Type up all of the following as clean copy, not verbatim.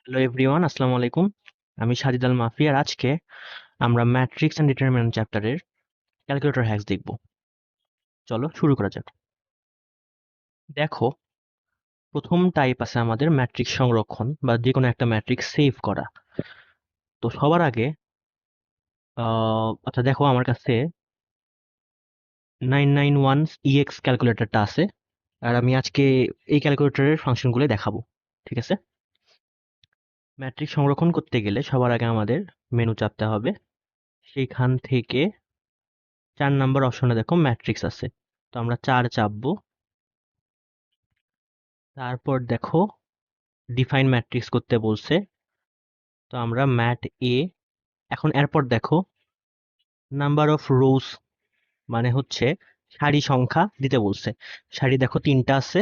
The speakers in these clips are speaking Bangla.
হ্যালো এভরিওয়ান, আসসালামু আলাইকুম। আমি সাজিদ আল মাফি, আর আজকে আমরা ম্যাট্রিক্স অ্যান্ড ডিটারমিনেন্ট চ্যাপ্টারের ক্যালকুলেটর হ্যাক্স দেখব। চলো শুরু করা যাক। দেখো, প্রথম টাইপ আছে আমাদের ম্যাট্রিক্স সংরক্ষণ বা যে কোনো একটা ম্যাট্রিক্স সেভ করা। তো সবার আগে আচ্ছা দেখো, আমার কাছে 991 EX ক্যালকুলেটরটা আছে, আর আমি আজকে এই ক্যালকুলেটরের ফাংশনগুলো দেখাবো। ঠিক আছে? ম্যাট্রিক্স সংরক্ষণ করতে গেলে সবার আগে আমাদের মেনু চাপতে হবে। সেইখান থেকে 4 নাম্বার অপশনে দেখো ম্যাট্রিক্স আছে, তো আমরা 4 চাপবো। তারপর দেখো ডিফাইন ম্যাট্রিক্স করতে বলছে, তো আমরা ম্যাট এ। এখন এরপর দেখো নাম্বার অফ রোজ, মানে হচ্ছে সারি সংখ্যা দিতে বলছে। সারি দেখো 3টা আছে,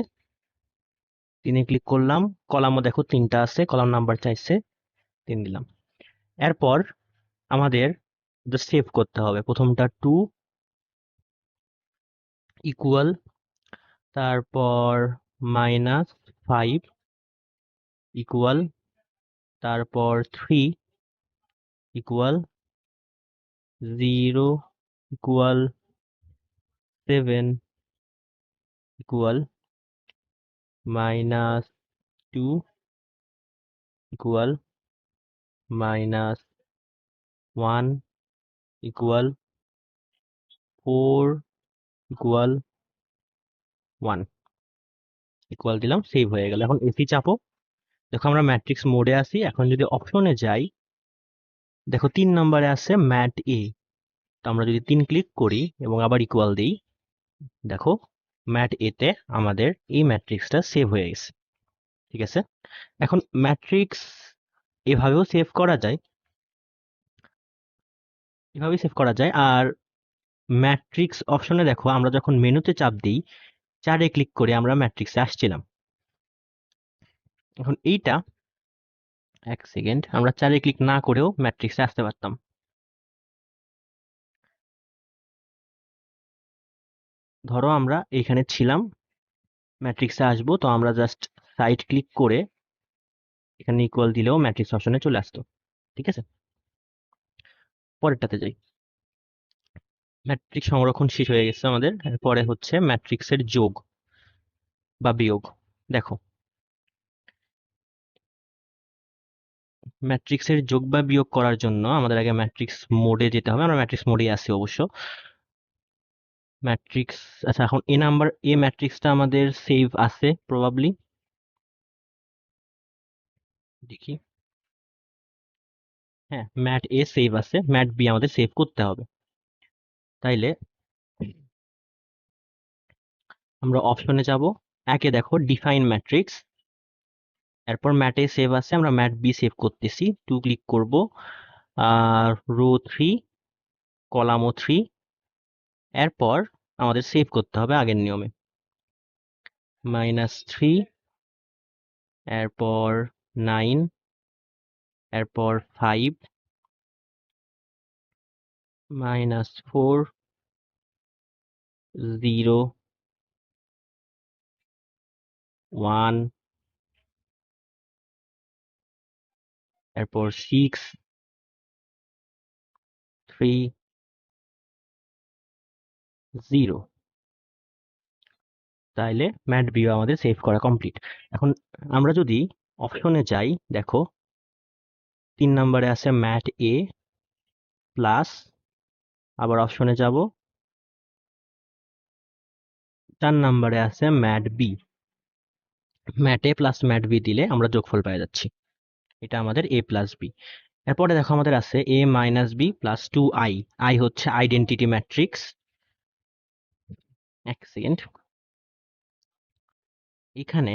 3-এ ক্লিক করলাম। কলামও দেখো 3টা আছে, কলাম নাম্বার চাইছে, 3 দিলাম। এরপর আমাদের সেভ করতে হবে। প্রথমটা 2 ইকুয়াল, তারপর -5 ইকুয়াল, তারপর 3 equal, 0 equal, 7 equal, -2 equal, -1 equal, 4 equal 1 equal দিলাম, সেভ হয়ে গেল। এখন এসি চাপো। দেখো আমরা ম্যাট্রিক্স মোডে আছি। এখন যদি অপশনে যাই, দেখো 3 নম্বরে আছে ম্যাট এ। তো আমরা যদি 3 ক্লিক করি এবং আবার ইকুয়াল দিই, দেখো ম্যাট এতে আমাদের এই ম্যাট্রিক্সটা সেভ হয়ে গেছে। ঠিক আছে? এখন ম্যাট্রিক্স এভাবেও সেভ করা যায়, এভাবেই সেভ করা যায়। আর ম্যাট্রিক্স অপশনে দেখো, আমরা যখন মেনুতে চাপ দিই, 4-এ ক্লিক করে আমরা ম্যাট্রিক্সে আসছিলাম। এখন এইটা, এক সেকেন্ড, আমরা 4-এ ক্লিক না করেও ম্যাট্রিক্সে আসতে পারতাম। ধরো আমরা এইখানে ছিলাম, ম্যাট্রিক্সে আসবো, তো আমরা জাস্ট সাইড ক্লিক করে এখানে ইকুয়াল দিলেও ম্যাট্রিক্স অপশনে চলে আসতো। ঠিক আছে? পরেরটাতে যাই। ম্যাট্রিক্স সংরক্ষণ শেষ হয়ে গেছে আমাদের। পরে হচ্ছে ম্যাট্রিক্সের যোগ বা বিয়োগ। দেখো, ম্যাট্রিক্সের যোগ বা বিয়োগ করার জন্য আমাদের আগে ম্যাট্রিক্স মোডে যেতে হবে। আমরা ম্যাট্রিক্স মোডেই আছি অবশ্য। ম্যাট্রিক্স, আচ্ছা এখন এ ম্যাট্রিক্সটা আমাদের সেভ আছে প্রবাবলি। দেখি, হ্যাঁ ম্যাট এ সেভ আছে, ম্যাট বি আমাদের সেভ করতে হবে। তাইলে আমরা অপশনে যাব, একে দেখো ডিফাইন ম্যাট্রিক্স, এরপর ম্যাট এ সেভ আছে, আমরা ম্যাট বি সেভ করতেছি। 2 ক্লিক করব, আর রো 3, কলামও 3। এরপর আমাদের সেভ করতে হবে আগের নিয়মে, -3, এরপর 9, এরপর 5, -4, 0, 1, এরপর 6, 3, 0। তাইলে ম্যাট ভিউ আমাদের সেভ করা কমপ্লিট। এখন আমরা যদি অপশনে যাই, দেখো 3 নম্বরে আছে ম্যাট এ প্লাস, আবার অপশনে যাব, 4 নম্বরে আছে mat B. Mat A plus mat B দিলে আমরা যোগফল পেয়ে যাচ্ছি। এটা আমাদের এ প্লাস বি। এরপরে দেখো আমাদের আছে A minus B plus 2i। I হচ্ছে আইডেন্টিটি ম্যাট্রিক্স। এক সেকেন্ড, এখানে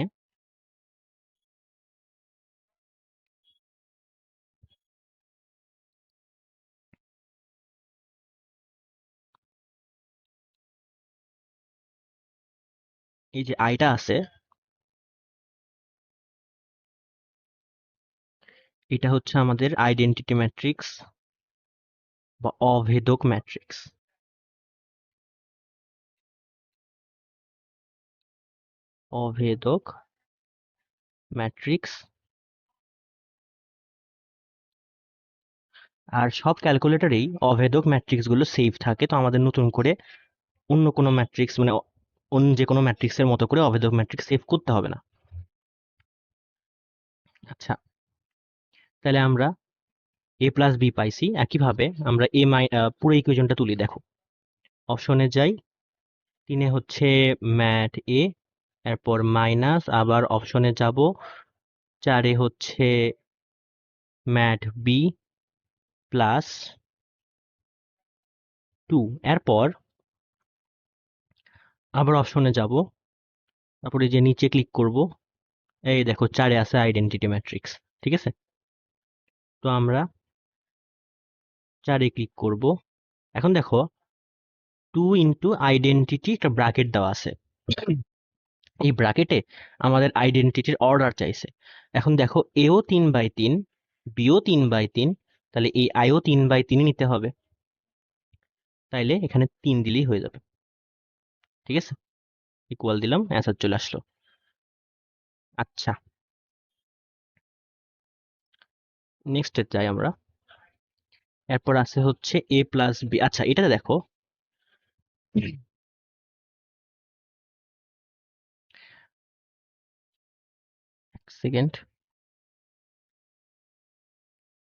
এই যে আইটা আছে, এটা হচ্ছে আমাদের আইডেন্টিটি ম্যাট্রিক্স বা অভেদক ম্যাট্রিক্স। অভেদক ম্যাট্রিক্স আর সব ক্যালকুলেটরেই অভেদক ম্যাট্রিক্স গুলো সেভ থাকে, তো আমাদের নতুন করে অন্য কোনো ম্যাট্রিক্স মানে অন্য যে কোনো ম্যাট্রিক্সের মতো করে অভেদক ম্যাট্রিক্স সেভ করতে হবে না। আচ্ছা, তাহলে আমরা a প্লাস বি পাইছি। একইভাবে আমরা পুরো ইকুয়েশনটা তুলি। দেখো, অপশনে যাই, 3 হচ্ছে ম্যাট এ, এরপর মাইনাস, আবার অপশনে যাব, 4 হচ্ছে ম্যাট বি প্লাস 2, এরপর আবার অপশনে যাব, তারপরে যে নিচে ক্লিক করব, এই দেখো 4 আছে আইডেন্টিটি ম্যাট্রিক্স। ঠিক আছে, তো আমরা 4 ক্লিক করব। এখন দেখো 2 ইন্টু আইডেন্টিটি একটা ব্র্যাকেট দেওয়া আছে। এই ব্র্যাকেটে আমাদের আইডেন্টিটির অর্ডার চাইছে। এখন দেখো এও 3/3, বিও 3/3, তাহলে এই আইও 3/3 নিতে হবে। তাইলে এখানে 3 দিলেই হয়ে যাবে। ঠিক আছে, ইকুয়াল দিলাম, অ্যান্সার চলে আসলো। আচ্ছা, নেক্সটে যাই আমরা। এরপর আছে হচ্ছে এ প্লাস বি। আচ্ছা, এটাতে দেখো, এক সেকেন্ড।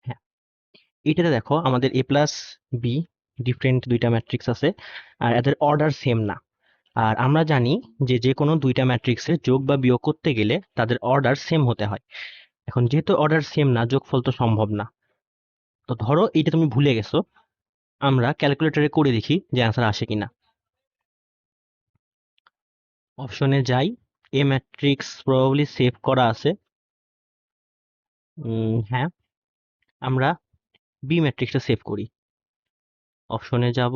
হ্যাঁ, এটাতে দেখো আমাদের এ প্লাস বি ডিফারেন্ট দুইটা ম্যাট্রিক্স আছে, আর এদের অর্ডার সেম না। আর আমরা জানি যে যে কোনো দুইটা ম্যাট্রিক্সের যোগ বা বিয়োগ করতে গেলে তাদের অর্ডার সেম হতে হয়। এখন যেহেতু অর্ডার সেম না, যোগফল তো সম্ভব না। তো ধরো এইটা তুমি ভুলে গেছো, আমরা ক্যালকুলেটরে করে দেখি যে অ্যান্সার আসে কিনা। অপশনে যাই, এ ম্যাট্রিক্স প্রবাবলি সেভ করা আছে। হ্যাঁ, আমরা বি ম্যাট্রিক্সটা সেভ করি। অপশনে যাব,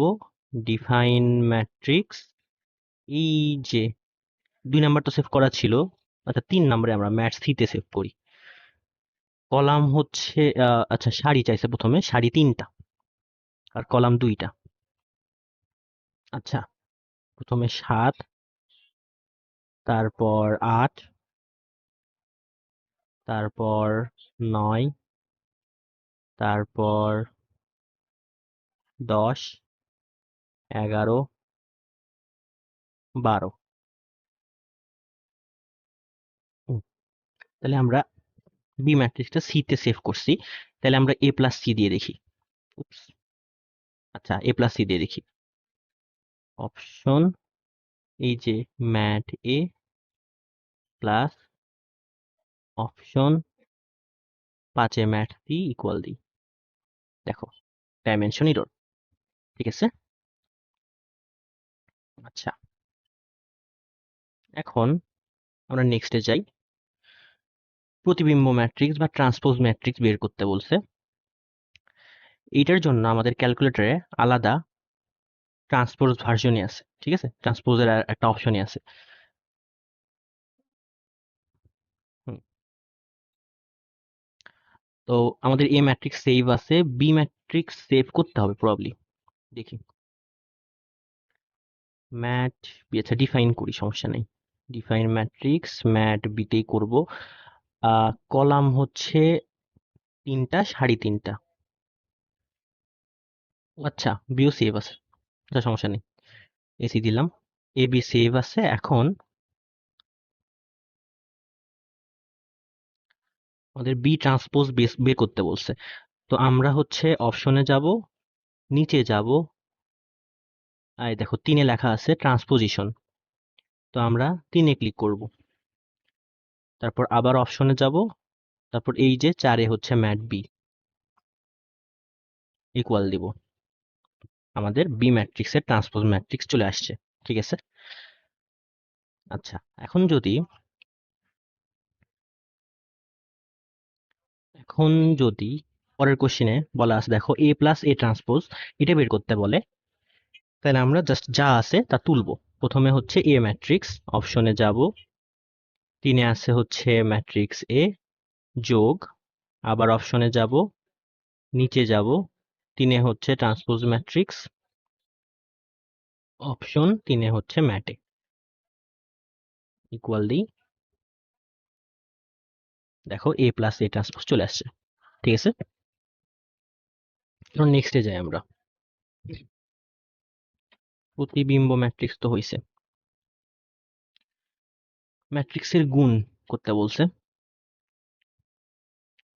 ডিফাইন ম্যাট্রিক্স, এই যে 2 নাম্বার তো সেভ করা ছিল। আচ্ছা, 3 নম্বরে আমরা ম্যাথ সিতে সেভ করি। কলাম হচ্ছে আচ্ছা, সারি চাইছে প্রথমে, সারি 3টা আর কলাম 2টা। আচ্ছা, প্রথমে 7, তারপর 8, তারপর 9, তারপর 10, 11, 12। তাহলে আমরা বি ম্যাট্রিক্সটা সি তে সেভ করছি। তাহলে আমরা এ প্লাস সি দিয়ে দেখি। উপস, আচ্ছা, এ প্লাস সি দিয়ে দেখি। অপশন, এই যে mat A plus option 5 mat C equal D. দেখো, ডাইমেনশন এরর। ঠিক আছে, আচ্ছা, এখন আমরা নেক্সটে যাই। প্রতিবিম্ব ম্যাট্রিক্স বা ট্রান্সপোজ ম্যাট্রিক্স বের করতে বলছে। এইটার জন্য আমাদের ক্যালকুলেটরে আলাদা ট্রান্সপোজ ভার্সনই আছে। ঠিক আছে, ট্রান্সপোজের একটা অপশনই আছে। হুম, তো আমাদের এ ম্যাট্রিক্স সেভ আছে, বি ম্যাট্রিক্স সেভ করতে হবে প্রবাবলি। দেখি, ম্যাট বি, আচ্ছা ডিফাইন করি, সমস্যা নেই। ডিফাইন ম্যাট্রিক্স ম্যাট বিতেই করব। কলাম হচ্ছে 3টা, সারি 3টা। আচ্ছা, বিও সেভ আছে, আচ্ছা সমস্যা নেই, এসি দিলাম। এ বি সেভ আছে। এখন আমাদের বি ট্রান্সপোজ বের করতে বলছে। তো আমরা হচ্ছে অপশনে যাব, নিচে যাব, এই দেখো 3 লেখা আছে ট্রান্সপোজিশন। তো আমরা 3 ক্লিক করব, তারপর আবার অপশনে যাব, তারপর এই যে 4 হচ্ছে ম্যাট বি ইকুয়াল দিব। আমাদের বি ম্যাট্রিক্সের ট্রান্সপোজ ম্যাট্রিক্স চলে আসছে। ঠিক আছে, আচ্ছা, এখন যদি পরের কোশ্চেনে বলা আছে, দেখো এ প্লাস এ ট্রান্সপোজ, এটা বের করতে বলে। তাহলে আমরা জাস্ট যা আছে তা তুলবো। প্রথমে হচ্ছে এ ম্যাট্রিক্স, অপশনে যাব, 3 আছে হচ্ছে ম্যাট্রিক্স এ যোগ, আবার অপশনে যাব, নিচে যাব, 3 হচ্ছে ট্রান্সপোজ ম্যাট্রিক্স, অপশন 3 হচ্ছে ম্যাটে ইকুয়াল দি। দেখো এ প্লাস এ ট্রান্সপোজ চলে আসছে। ঠিক আছে, নেক্সটে যাই আমরা। প্রতিবিম্ব ম্যাট্রিক্স তো হইছে, ম্যাট্রিক্সের গুণ করতে বলছে,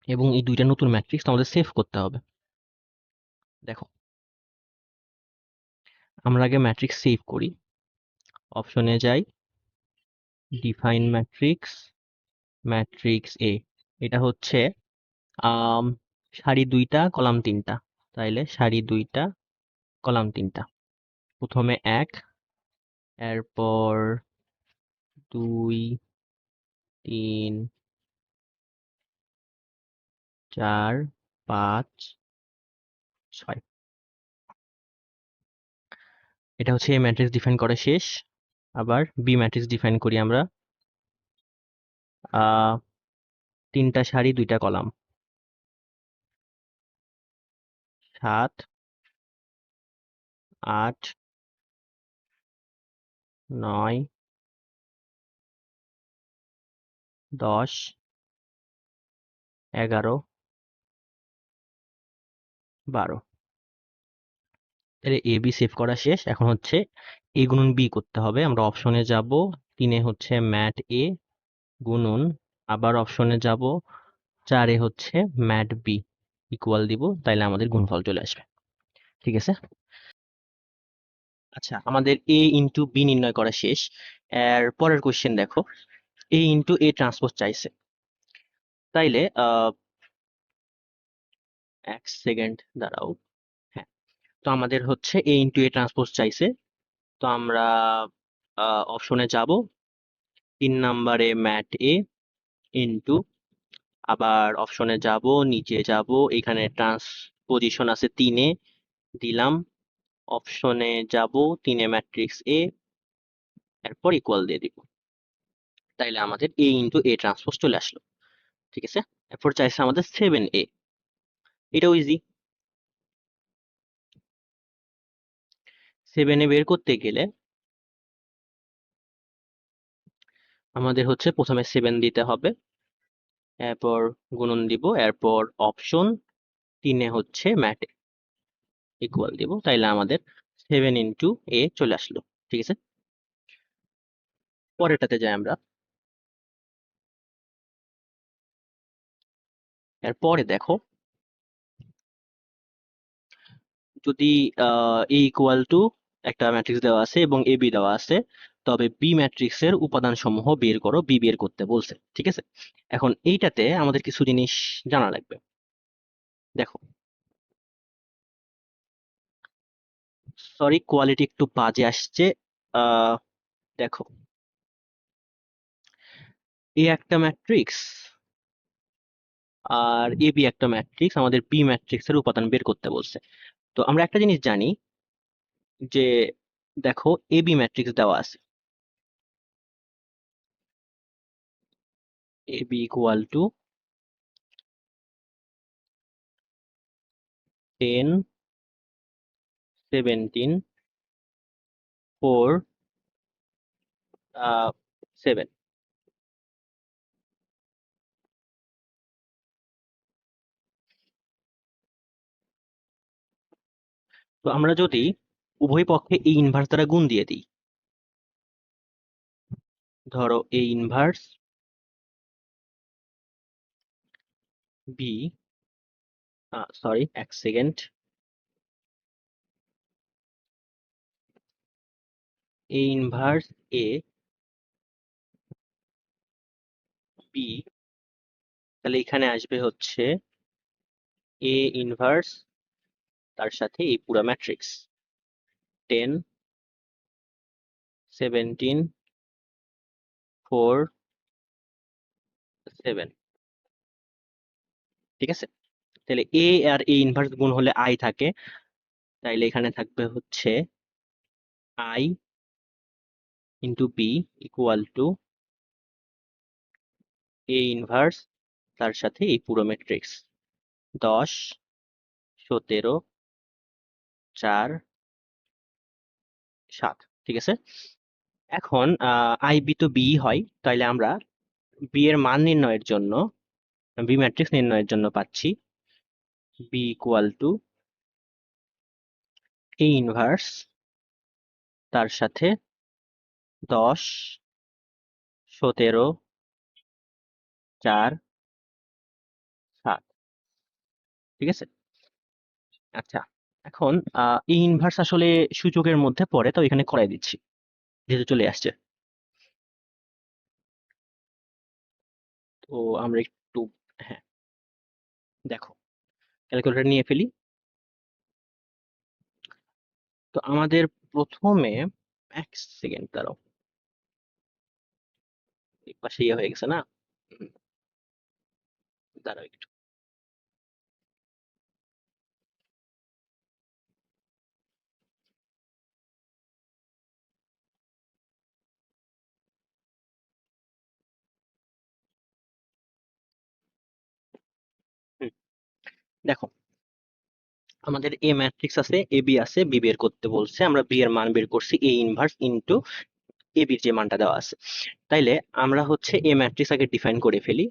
এবং এই দুইটা নতুন ম্যাট্রিক্স আমাদের সেভ করতে হবে। দেখো, আমরা আগে ম্যাট্রিক্স সেভ করি, অপশনে যাই, ডিফাইন ম্যাট্রিক্স, ম্যাট্রিক্স এ, এটা হচ্ছে সারি 2টা কলাম 3টা, তাইলে সারি 2টা কলাম 3টা, প্রথমে 1, এরপর 2, 3, 4, 5, 6। এটা হচ্ছে এ ম্যাট্রিক্স ডিফাইন করা শেষ। আবার বি ম্যাট্রিক্স ডিফাইন করি আমরা, 3টা সারি 2টা কলাম, 7, 8, 9, 10, 11, 12। তাহলে এ বি সেভ করা শেষ। এখন হচ্ছে এ গুণন বি করতে হবে। আমরা অপশনে যাব, 3-এ হচ্ছে ম্যাট এ গুণন, আবার অপশনে যাব, 4-এ হচ্ছে ম্যাট বি ইকুয়াল দিব, তাইলে আমাদের গুণফল চলে আসবে। ঠিক আছে? আচ্ছা, আমাদের এ ইন্টু বি নির্ণয় করা শেষ। এর পরের কোশ্চেন দেখো, এ ইন্টু এ ট্রান্সপোজ চাইছে। তাইলে 1 সেকেন্ড দাঁড়াও। হ্যাঁ, তো আমাদের হচ্ছে এ ইন্টু এ ট্রান্সপোজ চাইছে। তো আমরা অপশনে যাব, 3 নাম্বারে ম্যাট এ ইন্টু, আবার অপশনে যাব, নিচে যাব, এখানে ট্রান্সপোজিশন আছে 3-এ, দিলাম, অপশনে যাব, 3-এ ম্যাট্রিক্স এ, এরপর ইকুয়াল দিয়ে দিব, তাইলে আমাদের এ ইন্টু এ ট্রান্সপোজ চলে আসলো। ঠিক আছে? এরপর চাইছে আমাদের 7a, এটাও ইজি। 7a বের করতে গেলে আমাদের হচ্ছে প্রথমে 7 দিতে হবে, এরপর গুণন দিব, এরপর অপশন, 3-এ হচ্ছে ম্যাট ইকুয়াল দিব, তাইলে আমাদের 7 ইন্টু এ চলে আসলো। ঠিক আছে? পরেরটাতে যাই আমরা। এরপরে দেখো, যদি এ ইকুয়াল টু একটা ম্যাট্রিক্স দেওয়া আছে এবং এ বি দেওয়া আছে, তবে বি ম্যাট্রিক্সের উপাদান সমূহ বের করো, বি বের করতে বলছে। ঠিক আছে? এখন এইটাতে আমাদের কিছু জিনিস জানা লাগবে। দেখো, সরি কোয়ালিটি একটু বাজে আসছে। আহ দেখো, এ একটা ম্যাট্রিক্স আর এ বি একটা ম্যাট্রিক্স, আমাদের বি ম্যাট্রিক্সের উপাদান বের করতে বলছে। তো আমরা একটা জিনিস জানি যে, দেখো এ বি ম্যাট্রিক্স দেওয়া আছে, এ বি ইকুয়াল টু 10, 17, 4, 7। তো আমরা যদি উভয় পক্ষে এই ইনভার্স দ্বারা গুণ দিয়ে দিই, ধরো A inverse B, sorry 1 second, A inverse A B, তাহলে এখানে আসবে হচ্ছে এ ইনভার্স, তার সাথে এই পুরো ম্যাট্রিক্স 10, 17, 4, 7। ঠিক আছে? তাহলে এ আর এ ইনভার্স গুণ হলে আই থাকে, তাইলে এখানে থাকবে হচ্ছে I into B equal to A inverse, তার সাথে এই পুরো ম্যাট্রিক্স 10, 17, 4, 7। ঠিক আছে? এখন আই বি তো বি হয়, তাইলে আমরা বি এর মান নির্ণয়ের জন্য, বি ম্যাট্রিক্স নির্ণয়ের জন্য পাচ্ছি B equal to A inverse তার সাথে 10, 17, 4, 7। ঠিক আছে? আচ্ছা, এখন এই ইনভার্স আসলে সূচকের মধ্যে পড়ে, তো এখানে করাই দিচ্ছি যেহেতু চলে আসছে। তো আমরা একটু, হ্যাঁ, দেখো ক্যালকুলেটর নিয়ে ফেলি। তো আমাদের প্রথমে, এক সেকেন্ড দাঁড়াও, এই পাশে ইয়ে হয়ে গেছে না, হুম, দাঁড়াও একটু। হুম, দেখো আমাদের এ ম্যাট্রিক্স আছে, এ বি আছে, বি বের করতে বলছে, আমরা বি এর মান বের করছি এ ইনভার্স ইনটু এ বির যে মানটা দেওয়া আছে। তাইলে আমরা হচ্ছে এ ম্যাট্রিক্স আগে ডিফাইন করে ফেলি।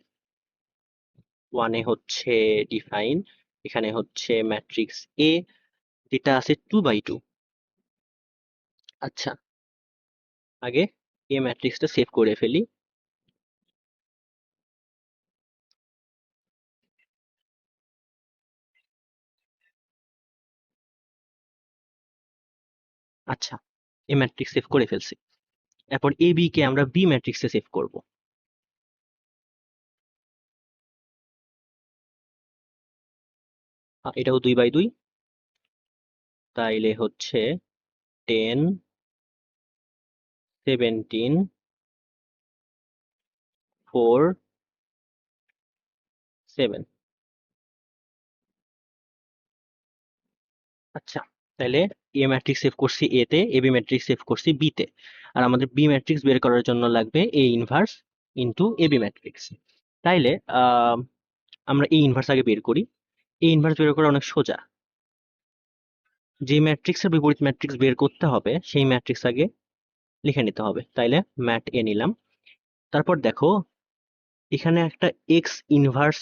ওয়ানে হচ্ছে ডিফাইন, এখানে হচ্ছে ম্যাট্রিক্স এ যেটা আছে 2/2। আচ্ছা, আগে এ ম্যাট্রিক্সটা সেভ করে ফেলি। আচ্ছা, এ ম্যাট্রিক্স সেভ করে ফেলছি। এরপর এ বি কে আমরা বি ম্যাট্রিক্সে সেভ করব। এটাও 2/2, তাইলে হচ্ছে 10, 17, 4, 7। আচ্ছা, তাহলে এ ম্যাট্রিক্স সেভ করছি এ তে, এ বি ম্যাট্রিক্স সেভ করছি বি তে, আর আমাদের বি ম্যাট্রিক্স বের করার জন্য লাগবে A inverse into A B matrix. তাইলে আমরা এ ইনভার্স আগে বের করি। এ ইনভার্স বের করা অনেক সোজা। যে ম্যাট্রিক্সের বিপরীত ম্যাট্রিক্স বের করতে হবে সেই ম্যাট্রিক্স আগে লিখে নিতে হবে। তাইলে ম্যাট এ নিলাম। তারপর দেখো এখানে একটা এক্স ইনভার্স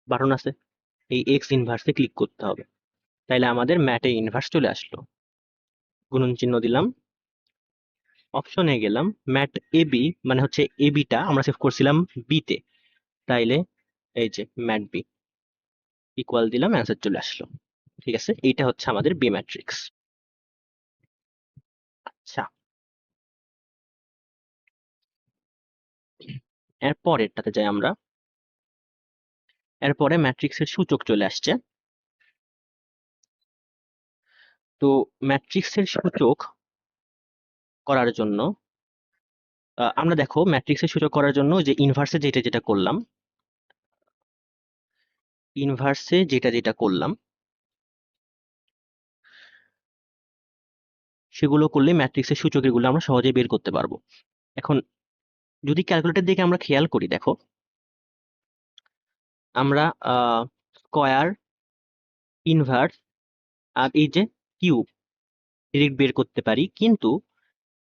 বাটন আছে, এই এক্স ইনভার্সে ক্লিক করতে হবে। তাইলে আমাদের ম্যাটে ইনভার্স চলে আসলো। গুণন চিহ্ন দিলাম, অপশনে গেলাম, ম্যাট এ বি মানে হচ্ছে এ বিটা আমরা সেভ করছিলাম বি তে, তাইলে এই যে ম্যাট বি ইকুয়াল দিলাম, অ্যান্সার চলে আসলো। ঠিক আছে, এইটা হচ্ছে আমাদের বি ম্যাট্রিক্স। আচ্ছা, এর পরেরটাতে যাই আমরা। এরপরে ম্যাট্রিক্সের সূচক চলে আসছে। তো ম্যাট্রিক্সের সূচক করার জন্য আমরা দেখো ম্যাট্রিক্সের সূচক করার জন্য যে ইনভার্সে যেটা যেটা করলাম, ইনভার্সে যেটা যেটা করলাম সেগুলো করলে ম্যাট্রিক্সের সূচক এগুলো আমরা সহজেই বের করতে পারবো। এখন যদি ক্যালকুলেটর দিকে আমরা খেয়াল করি, দেখো আমরা স্কয়ার, ইনভার্স আর এই যে কিউব ডিরেক্ট বের করতে পারি, কিন্তু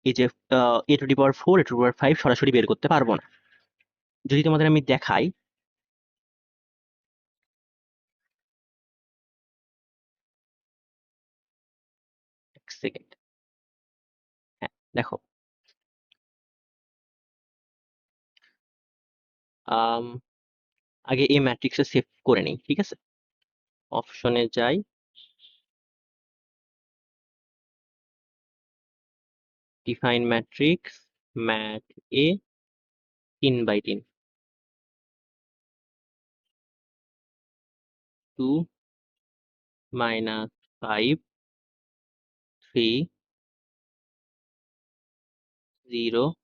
এই যে a⁴ a⁵ সরাসরি বের করতে পারবো না। যদি তোমাদের আমি দেখাই, এক সেকেন্ড, হ্যাঁ দেখো, আম, আগে এই ম্যাট্রিক্সে সেভ করে নিই। ঠিক আছে, অপশনে যাই, ডিফাইন ম্যাট্রিক্স, ম্যাট এ 3/3, 2 - 5, 3, 0,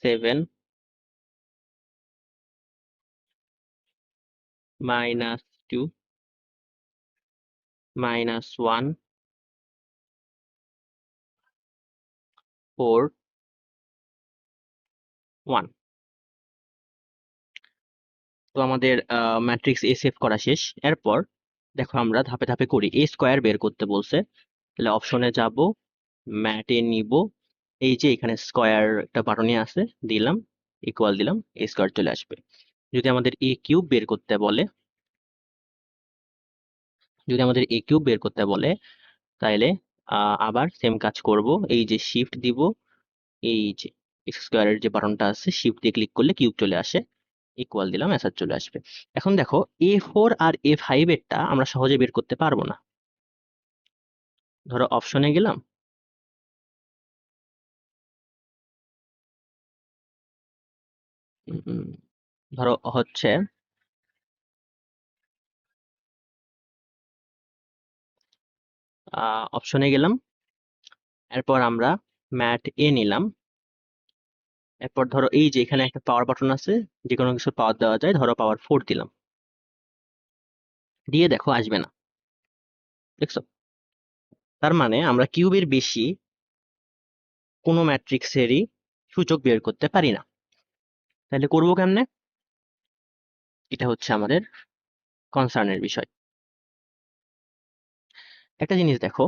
7, -2, -1, 4, 1। তো আমাদের ম্যাট্রিক্স এ সেভ করা শেষ। এরপর দেখো আমরা ধাপে ধাপে করি। এ স্কোয়ার বের করতে বলছে, তাহলে অপশনে যাব, ম্যাটে নিব, এই যে এখানে স্কোয়ার একটা বাটনে আছে, দিলাম, ইকুয়াল দিলাম, এ স্কোয়ার চলে আসবে। যদি আমাদের এ কিউব বের করতে বলে, যদি আমাদের এ কিউব বের করতে বলে তাহলে আবার সেম কাজ করব, এই যে শিফট দিব, এই যে এক্স স্কোয়ারের যে বাটনটা আছে শিফট দিয়ে ক্লিক করলে কিউব চলে আসে, ইকুয়াল দিলাম অ্যান্সার চলে আসবে। এখন দেখো A4 আর A5 এরটা আমরা সহজে বের করতে পারবো না। ধরো অপশনে গেলাম, ধরো হচ্ছে অপশনে গেলাম, এরপর আমরা ম্যাট এ নিলাম, এরপর ধরো এই যে এখানে একটা পাওয়ার বাটন আছে, যে কোনো কিছু পাওয়ার দেওয়া যায়, ধরো পাওয়ার 4 দিলাম, দিয়ে দেখো আসবে না, দেখছো? তার মানে আমরা কিউবের বেশি কোনো ম্যাট্রিক্সেরই সূচক বের করতে পারি না। তাহলে করবো কেমনে? এটা হচ্ছে আমাদের কনসার্নের বিষয়। একটা জিনিস দেখো,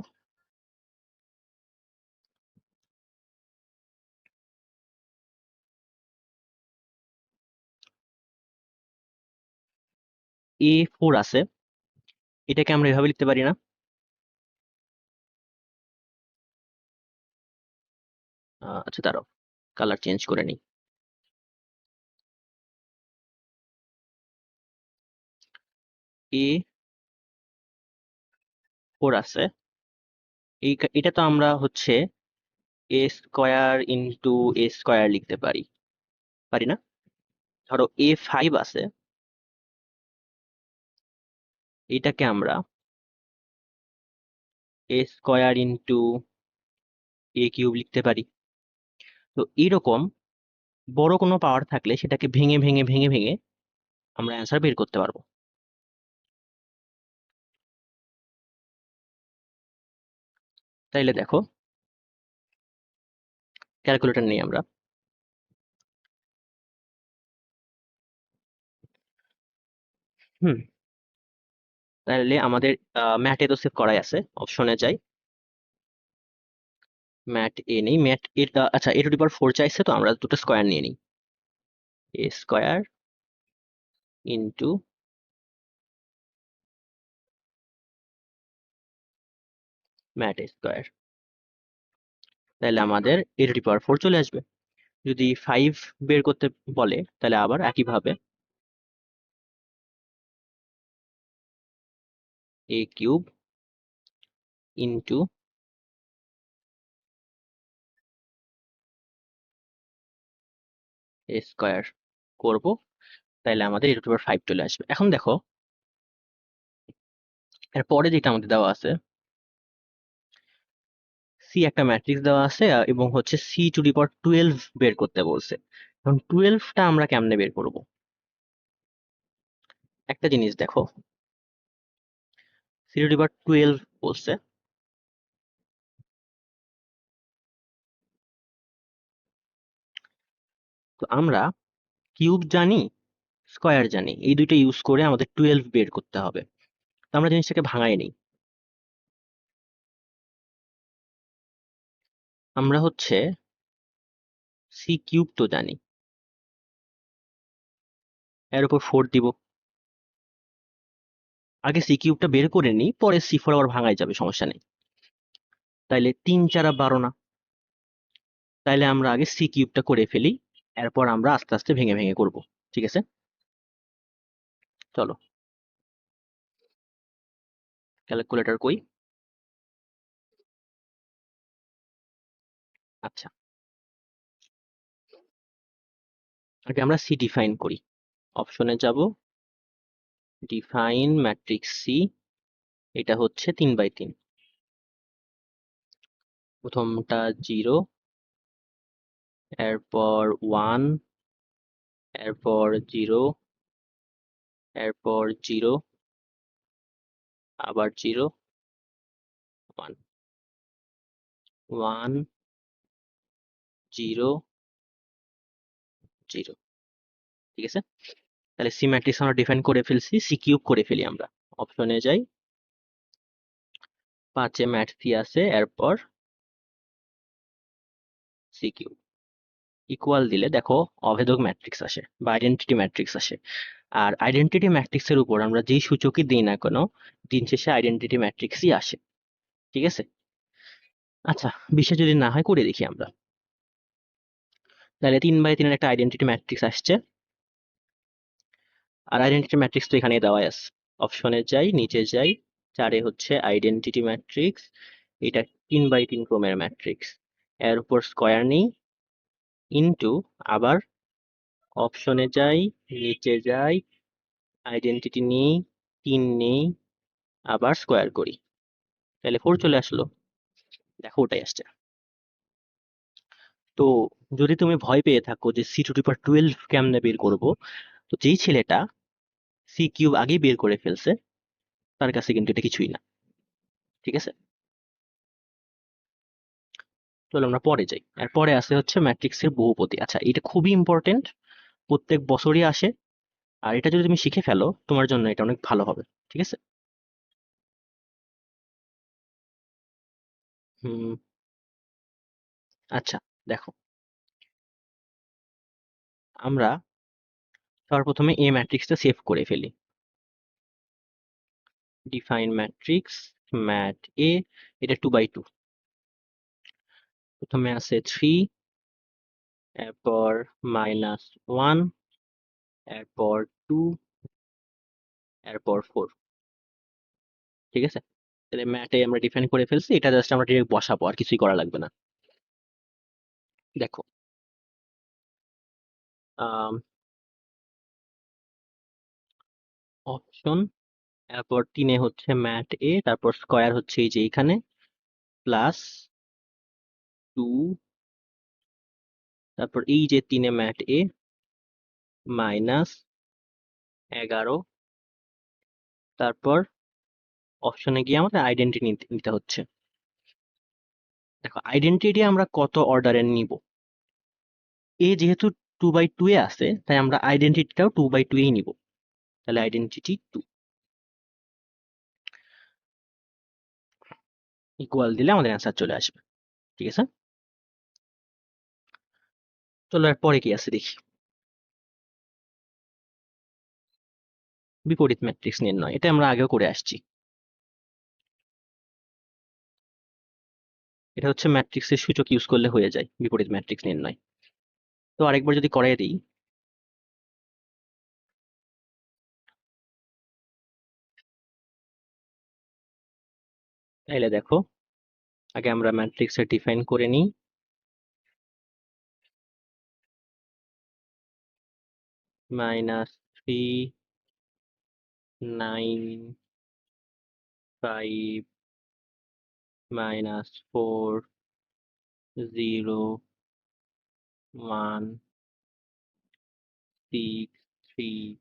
A4 আছে, এটাকে আমরা এভাবে লিখতে পারি না? আচ্ছা দাঁড়াও, কালার চেঞ্জ করে নিই। A4 আছে, এটা তো আমরা হচ্ছে এ স্কোয়ার ইন্টু এ স্কোয়ার লিখতে পারি, পারি না? ধরো A5 আছে, এটাকে আমরা এ স্কোয়ার ইন্টু এ কিউব লিখতে পারি। তো এইরকম বড় কোনো পাওয়ার থাকলে সেটাকে ভেঙে ভেঙে ভেঙে ভেঙে আমরা অ্যান্সার বের করতে পারবো। তাইলে দেখো, ক্যালকুলেটর নিই আমরা। হুম, তাহলে আমাদের ম্যাটে তো সেভ করাই আছে, অপশনে যাই, ম্যাট এ নেই, ম্যাট এর আচ্ছা এ টু দি পাওয়ার 4 চাইছে, তো আমরা দুটো স্কোয়ার নিয়ে নিই, এ স্কোয়ার ইন্টু ম্যাট স্কোয়ার, তাহলে আমাদের এ টু দি পাওয়ার 4 চলে আসবে। যদি 5 বের করতে বলে তাহলে আবার একইভাবে এ কিউব ইন্টু এ স্কোয়ার করবো, তাহলে আমাদের এ টু দি পাওয়ার 5 চলে আসবে। এখন দেখো এরপরে যেটা আমাদের দেওয়া আছে, সি একটা ম্যাট্রিক্স দেওয়া আছে, এবং হচ্ছে সি টু দি পাওয়ার 12 বের করতে বলছে। এখন 12টা আমরা কেমনে বের করব? একটা জিনিস দেখো, সি টু দি পাওয়ার 12 বলছে, তো আমরা কিউব জানি, স্কয়ার জানি, এই দুইটা ইউজ করে আমাদের 12 বের করতে হবে। তো আমরা জিনিসটাকে ভাঙাই নিই। আমরা হচ্ছে সি কিউব তো জানি, এর উপর 4 দিব, আগে সি কিউবটা বের করে নিই, পরে C4 আবার ভাঙাই যাবে, সমস্যা নেই। তাইলে 3 4 12 না, তাইলে আমরা আগে সি কিউবটা করে ফেলি, এরপর আমরা আস্তে আস্তে ভেঙে ভেঙে করব, ঠিক আছে? চলো, ক্যালকুলেটর কই? আচ্ছা, আগে আমরা সি ডিফাইন করি, অপশনে যাব, ডিফাইন ম্যাট্রিক্স সি, এটা হচ্ছে 3/3, প্রথমটা 0, এরপর 1, এরপর 0, এরপর 0, আবার 0, 1, 1, 0, 0, ঠিক আছে? তাহলে সি ম্যাট্রিক্স আমরা ডিফাইন করে ফেলছি, সি কিউব করে ফেলি আমরা, অপশনে যাই, 5 এ ম্যাট সি আছে, এরপর সি কিউব, ইকুয়াল দিলে দেখো অভেদক ম্যাট্রিক্স আসে বা আইডেন্টিটি ম্যাট্রিক্স আসে। আর আইডেন্টিটি ম্যাট্রিক্সের উপর আমরা যেই সূচকই দিই না কেন, দিন শেষে আইডেন্টিটি ম্যাট্রিক্সই আসে। ঠিক আছে? আচ্ছা, বিশ্বাস যদি না হয় করে দেখি আমরা। তাহলে 3/3 একটা আইডেন্টিটি ম্যাট্রিক্স আসছে। আর আইডেন্টিটি ম্যাট্রিক্স তো এখানে দেওয়াই আছে। অপশনে যাই, নিচে যাই, 4 হচ্ছে আইডেন্টিটি ম্যাট্রিক্স। এটা 3/3 ক্রমের ম্যাট্রিক্স। এর উপর স্কয়ার নেই, ইনটু আবার অপশনে যাই, নিচে যাই, আইডেন্টিটি নেই, 3 নেই, আবার স্কয়ার করি, তাহলে 4 চলে আসলো। দেখো ওটাই আসছে। তো যদি তুমি ভয় পেয়ে থাকো যে C^12 কেমনে বের করবো, তো যেই ছেলেটা C³ আগেই বের করে ফেলছে তার কাছে কিন্তু এটা কিছুই না। ঠিক আছে? চলো আমরা পরে যাই। আর পরে আসে হচ্ছে ম্যাট্রিক্সের বহুপদী। আচ্ছা, এটা খুবই ইম্পর্টেন্ট, প্রত্যেক বছরই আসে। আর এটা যদি তুমি শিখে ফেলো তোমার জন্য এটা অনেক ভালো হবে। ঠিক আছে? হুম। আচ্ছা, দেখো আমরা সবার প্রথমে এ ম্যাট্রিক্সটা সেভ করে ফেলি। ডিফাইন ম্যাট্রিক্স ম্যাট এ, এটা 2/2। প্রথমে আছে 3, এরপর -1, এরপর 2, এরপর 4। ঠিক আছে? তাহলে ম্যাটে আমরা ডিফাইন করে ফেলছি, এটা জাস্ট আমরা ডিরেক্ট বসাবো, আর কিছুই করা লাগবে না। দেখো অপশন, এরপর 3 হচ্ছে ম্যাট এ, তারপর স্কয়ার হচ্ছে এই যে এখানে, প্লাস 2, তারপর এই যে 3 ম্যাট এ, -11, তারপর অপশনে গিয়ে আমাদের আইডেন্টিটি নিতে হচ্ছে। দেখো আইডেন্টিটি আমরা কত অর্ডারের নিব, এ যেহেতু 2/2 এ আছে তাই আমরা আইডেন্টিটিটাও 2/2 এই নিব। তাহলে আইডেন্টিটি 2 ইকুয়াল দিলে আমাদের অ্যান্সার চলে আসবে। ঠিক আছে? চলো এর পরে কি আছে দেখি। বিপরীত ম্যাট্রিক্স নির্ণয়, এটা আমরা আগেও করে আসছি। এটা হচ্ছে ম্যাট্রিক্সের সূচক ইউজ করলে হয়ে যায় বিপরীত ম্যাট্রিক্স নির্ণয়। তো আরেকবার যদি করাই দিই, তাহলে দেখো আগে আমরা ম্যাট্রিক্সের ডিফাইন করে নিই। -3, 9, 5, -4, 0, 1, 6, 3,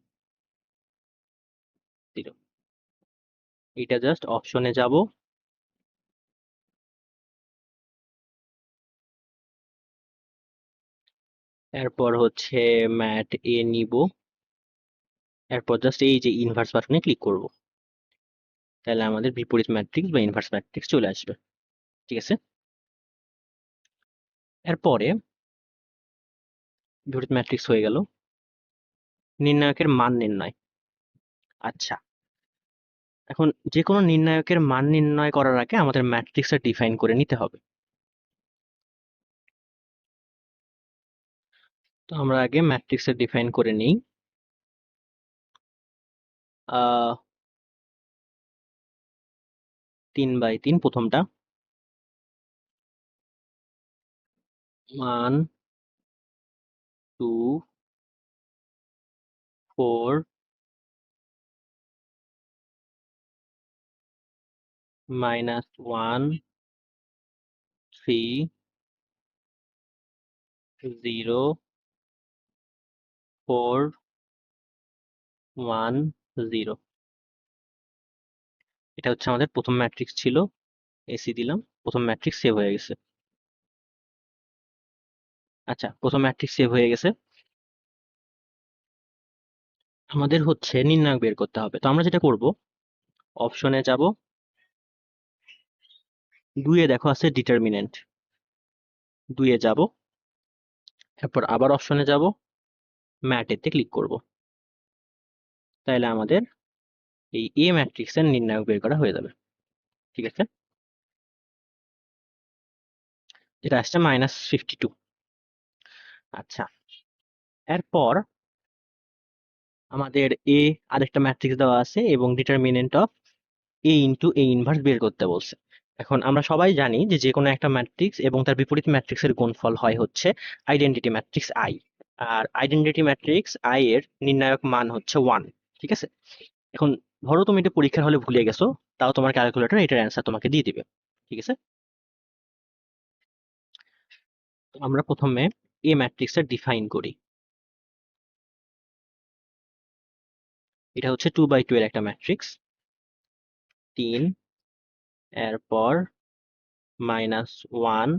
0। এটা জাস্ট অপশনে যাব, এরপর হচ্ছে ম্যাট এ নিব, এরপর জাস্ট এই যে ইনভার্স বাটনে ক্লিক করব, তাহলে আমাদের বিপরীত ম্যাট্রিক্স বা ইনভার্স ম্যাট্রিক্স চলে আসবে। ঠিক আছে? এরপরে বিপরীত ম্যাট্রিক্স হয়ে গেল, নির্ণায়কের মান নির্ণয়। আচ্ছা, এখন যে কোনো নির্ণায়কের মান নির্ণয় করার আগে আমাদের ম্যাট্রিক্সটা ডিফাইন করে নিতে হবে। তো আমরা আগে ম্যাট্রিক্সটা ডিফাইন করে নিই। আহ 3/3 প্রথমটা, 1, 2, 4, -1, 3, 0, 4, 1, 0। এটা হচ্ছে আমাদের প্রথম ম্যাট্রিক্স ছিল। এসি দিলাম, প্রথম ম্যাট্রিক্স সেভ হয়ে গেছে। আচ্ছা, প্রথম ম্যাট্রিক্স সেভ হয়ে গেছে, আমাদের হচ্ছে নির্ণায়ক বের করতে হবে। তো আমরা যেটা করব, অপশনে যাব, 2 এ দেখো আছে ডিটারমিনেন্ট, 2 এ যাব, এরপর আবার অপশনে যাব, ম্যাটেতে ক্লিক করব। তাহলে আমাদের এই এ ম্যাট্রিক্সের নির্ণায়ক বের করা হয়ে যাবে। ঠিক আছে, এটা আসছে -52। আচ্ছা, এরপর আমাদের এ আরেকটা ম্যাট্রিক্স দেওয়া আছে এবং determinant of A into A inverse বের করতে বলছে। এখন আমরা সবাই জানি যে যে কোনো একটা ম্যাট্রিক্স এবং তার বিপরীত ম্যাট্রিক্সের গুণফল হয় হচ্ছে আইডেন্টিটি ম্যাট্রিক্স আই। আর আইডেন্টিটি ম্যাট্রিক্স আই এর নির্ণায়ক মান হচ্ছে 1। ঠিক আছে, এখন ধরো তুমি এটা পরীক্ষার হলে ভুলে গেছো, তাও তোমার ক্যালকুলেটর এটার অ্যান্সার তোমাকে দিয়ে দিবে। ঠিক আছে, তো আমরা প্রথমে এ ম্যাট্রিক্সের ডিফাইন করি। এটা হচ্ছে 2 বাই 2 এর একটা ম্যাট্রিক্স, 3, এরপর -1,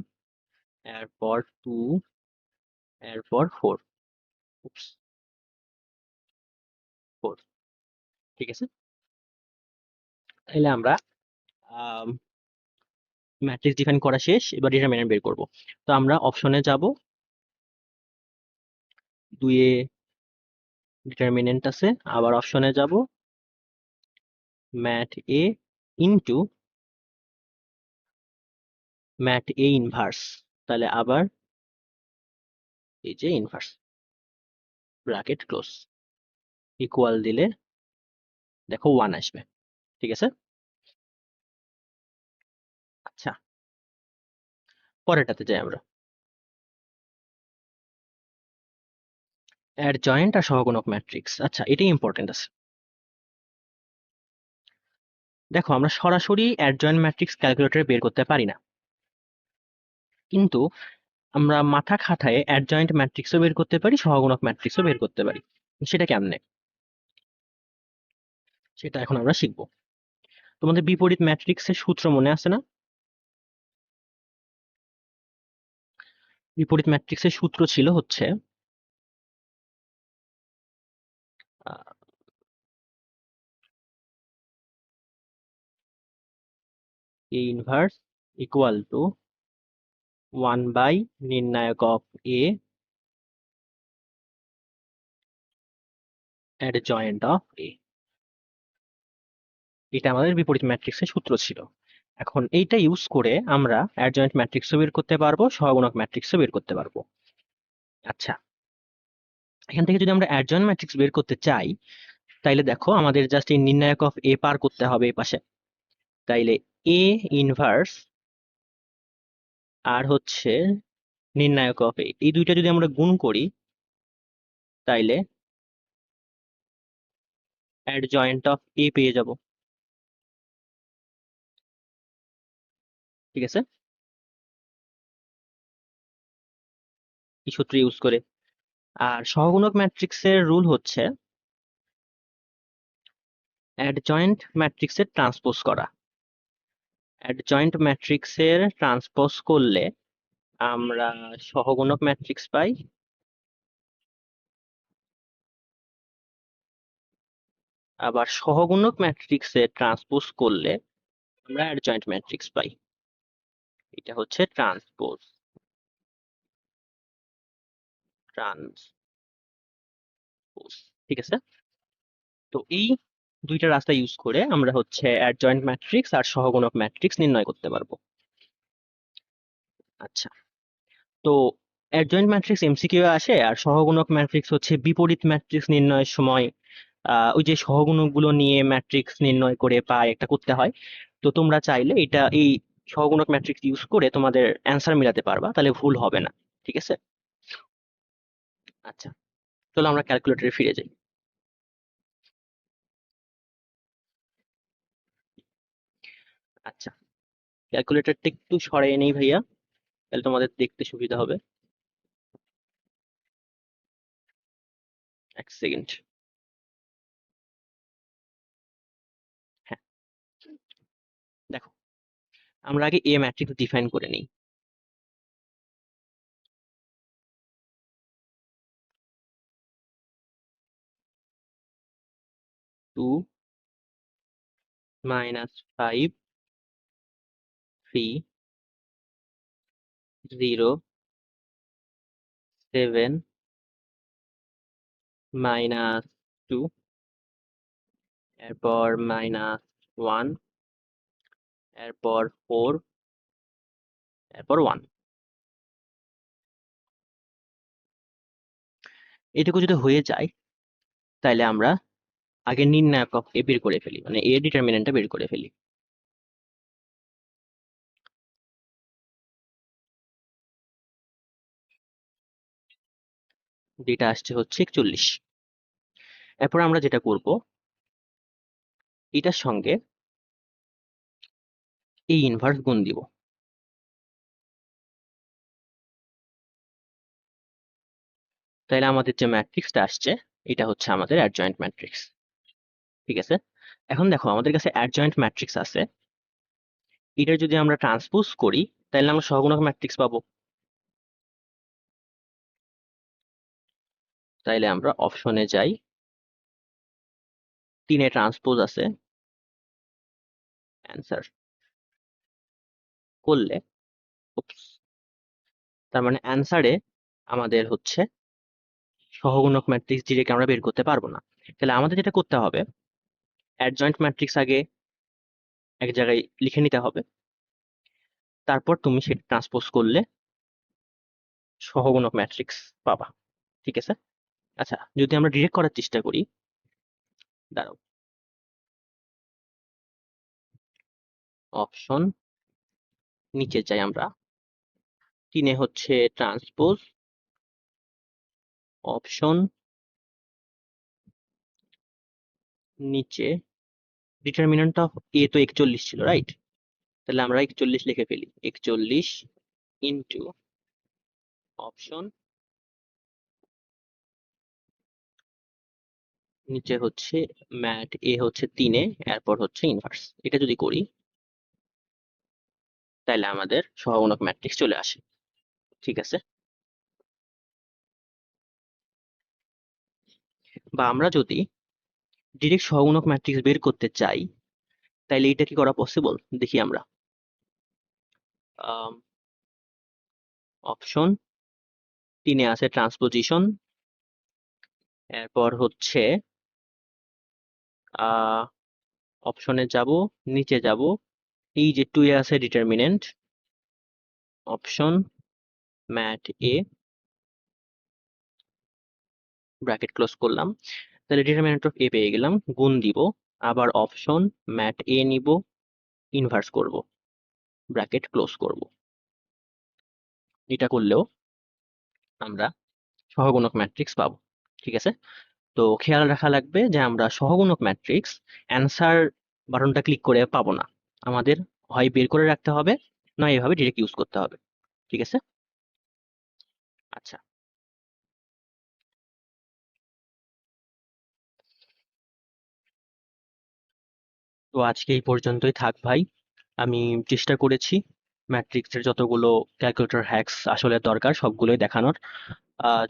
এরপর 2, এরপর 4। উপস, 4। ঠিক আছে, তাহলে আমরা ম্যাট্রিক্স ডিফাইন করা শেষ, এবার ডিটারমিনেন্ট বের করব। তো আমরা অপশনে যাব, 2 এ ডিটারমিনেন্ট আছে, আবার অপশনে যাব, mat A into mat A inverse. তাহলে আবার এই যে ইনভার্স, ব্র্যাকেট ক্লোজ, ইকুয়াল দিলে দেখো 1 আসবে। ঠিক আছে, আচ্ছা, পরেরটাতে যাই আমরা, অ্যাডজয়েন্ট আর সহগুণক ম্যাট্রিক্স। আচ্ছা, এটাই ইম্পর্টেন্ট আছে। দেখো, আমরা সরাসরি অ্যাডজয়েন্ট ম্যাট্রিক্স ক্যালকুলেটরে বের করতে পারি না, কিন্তু আমরা মাথা খাটায়ে অ্যাডজয়েন্ট ম্যাট্রিক্সও বের করতে পারি, সহগুণক ম্যাট্রিক্সও বের করতে পারি। সেটা কেমনে, সেটা এখন আমরা শিখবো। তোমাদের বিপরীত ম্যাট্রিক্সের সূত্র মনে আছে না? বিপরীত ম্যাট্রিক্সের সূত্র ছিল হচ্ছে A inverse equal to 1 by নির্ণায়ক অফ এ অ্যাডজয়েন্ট অফ এ। এটা আমাদের বিপরীত ম্যাট্রিক্সের সূত্র ছিল। এখন এইটা ইউজ করে আমরা অ্যাডজয়েন্ট ম্যাট্রিক্সও বের করতে পারবো, সহগুণক ম্যাট্রিক্সও বের করতে পারবো। আচ্ছা, এখান থেকে যদি আমরা অ্যাডজয়েন্ট ম্যাট্রিক্স বের করতে চাই, তাইলে দেখো আমাদের জাস্ট এই নির্ণায়ক অফ এ পার করতে হবে এই পাশে। তাইলে এ ইনভার্স আর হচ্ছে নির্ণায়ক অফ এ, এই দুইটা যদি আমরা গুণ করি, তাইলে অ্যাডজয়েন্ট অফ এ পেয়ে যাব। ঠিক আছে, এই সূত্র ইউজ করে। আর সহগুণক ম্যাট্রিক্সের রুল হচ্ছে অ্যাডজয়েন্ট ম্যাট্রিক্সের ট্রান্সপোজ করা। অ্যাডজয়েন্ট ম্যাট্রিক্সের ট্রান্সপোজ করলে আমরা সহগুণক ম্যাট্রিক্স পাই, আবার সহগুণক ম্যাট্রিক্সের ট্রান্সপোজ করলে আমরা অ্যাডজয়েন্ট ম্যাট্রিক্স পাই। এটা হচ্ছে ট্রান্সপোজ, ট্রান্সপোজ। ঠিক আছে, তো এই দুইটা রাস্তা ইউজ করে আমরা হচ্ছে অ্যাডজয়েন্ট ম্যাট্রিক্স আর সহগুণক ম্যাট্রিক্স নির্ণয় করতে পারবো। আচ্ছা, তো অ্যাডজয়েন্ট ম্যাট্রিক্স এমসিকিউ আসে, আর সহগুণক ম্যাট্রিক্স হচ্ছে বিপরীত ম্যাট্রিক্স নির্ণয়ের সময় ওই যে সহগুণকগুলো নিয়ে ম্যাট্রিক্স নির্ণয় করে পায় একটা করতে হয়। তো তোমরা চাইলে এটা এই সহগুণক ম্যাট্রিক্স ইউজ করে তোমাদের অ্যান্সার মিলাতে পারবা, তাহলে ভুল হবে না। ঠিক আছে, আচ্ছা, চলো আমরা ক্যালকুলেটরে ফিরে যাই। আচ্ছা, ক্যালকুলেটরটা একটু সরিয়ে নেই ভাইয়া, তাহলে তোমাদের দেখতে সুবিধা হবে। 1 সেকেন্ড। হ্যাঁ, দেখো, আমরা আগে এ ম্যাট্রিক্স ডিফাইন করে নিই। 2 -5 3 0 7 -2, এরপর -1, এরপর 4, এরপর 1। এটুকু যদি হয়ে যায় তাহলে আমরা আগে নির্ণায়ক এ বের করে ফেলি, মানে এর ডিটারমিনেন্টটা বের করে ফেলি। যেটা আসছে হচ্ছে 41। এরপর আমরা যেটা করব, এটার সঙ্গে এই ইনভার্স গুণ দিব। তাহলে আমাদের যে ম্যাট্রিক্সটা আসছে এটা হচ্ছে আমাদের অ্যাডজয়েন্ট ম্যাট্রিক্স। ঠিক আছে, এখন দেখো আমাদের কাছে অ্যাডজয়েন্ট ম্যাট্রিক্স আছে, এটা যদি আমরা ট্রান্সপোজ করি তাহলে আমরা সহগুণক ম্যাট্রিক্স পাবো। তাইলে আমরা অপশনে যাই, 3-এ ট্রান্সপোজ আছে, অ্যান্সার করলে তার মানে অ্যান্সারে আমাদের হচ্ছে সহগুণক ম্যাট্রিক্স ডিরেক্ট আমরা বের করতে পারবো না। তাহলে আমাদের যেটা করতে হবে, অ্যাডজয়েন্ট ম্যাট্রিক্স আগে এক জায়গায় লিখে নিতে হবে, তারপর তুমি সেটা ট্রান্সপোজ করলে সহগুণক ম্যাট্রিক্স পাবা। ঠিক আছে, আচ্ছা যদি আমরা ডিরেক্ট করার চেষ্টা করি, দাঁড়াও, অপশন নিচে যাই আমরা, 3-এ হচ্ছে ট্রান্সপোজ, অপশন নিচে ডিটারমিনেন্ট অফ এ তো 41 ছিল, রাইট? তাহলে আমরা 41 লিখে ফেলি, 41 ইন্টু অপশন নিচে হচ্ছে ম্যাট এ হচ্ছে 3-এ, এরপর হচ্ছে ইনভার্স। এটা যদি করি তাহলে আমাদের সহগুণক ম্যাট্রিক্স চলে আসে। ঠিক আছে, বা আমরা যদি ডিরেক্ট সহগুণক ম্যাট্রিক্স বের করতে চাই তাহলে এটা কি করা পসিবল দেখি আমরা। অপশন 3-এ আছে ট্রান্সপোজিশন, এরপর হচ্ছে অপশনে যাব, নিচে যাব, এই যে 2-এ আছে ডিটারমিনেন্ট, অপশন ম্যাট এ, ব্র্যাকেট ক্লোজ করলাম, তাহলে ডিটারমিনেন্ট অফ এ পেয়ে গেলাম, গুণ দিব, আবার অপশন ম্যাট এ নিব, ইনভার্স করব, ব্র্যাকেট ক্লোজ করব। এটা করলেও আমরা সহগুণক ম্যাট্রিক্স পাবো। ঠিক আছে, তো খেয়াল রাখা লাগবে যে আমরা সহগুণক ম্যাট্রিক্স অ্যান্সার বাটনটা ক্লিক করে পাবো না, আমাদের হয় বের করে রাখতে হবে, নয় এভাবে ডিরেক্ট ইউজ করতে হবে। ঠিক আছে, আচ্ছা, তো আজকে এই পর্যন্তই থাক ভাই। আমি চেষ্টা করেছি ম্যাট্রিক্সের যতগুলো ক্যালকুলেটর হ্যাকস আসলে দরকার সবগুলোই দেখানোর।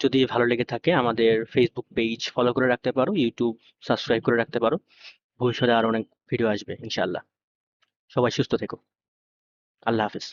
যদি ভালো লেগে থাকে আমাদের ফেসবুক পেজ ফলো করে রাখতে পারো, ইউটিউব সাবস্ক্রাইব করে রাখতে পারো, ভবিষ্যতে আরো অনেক ভিডিও আসবে ইনশাল্লাহ। সবাই সুস্থ থেকো, আল্লাহ হাফেজ।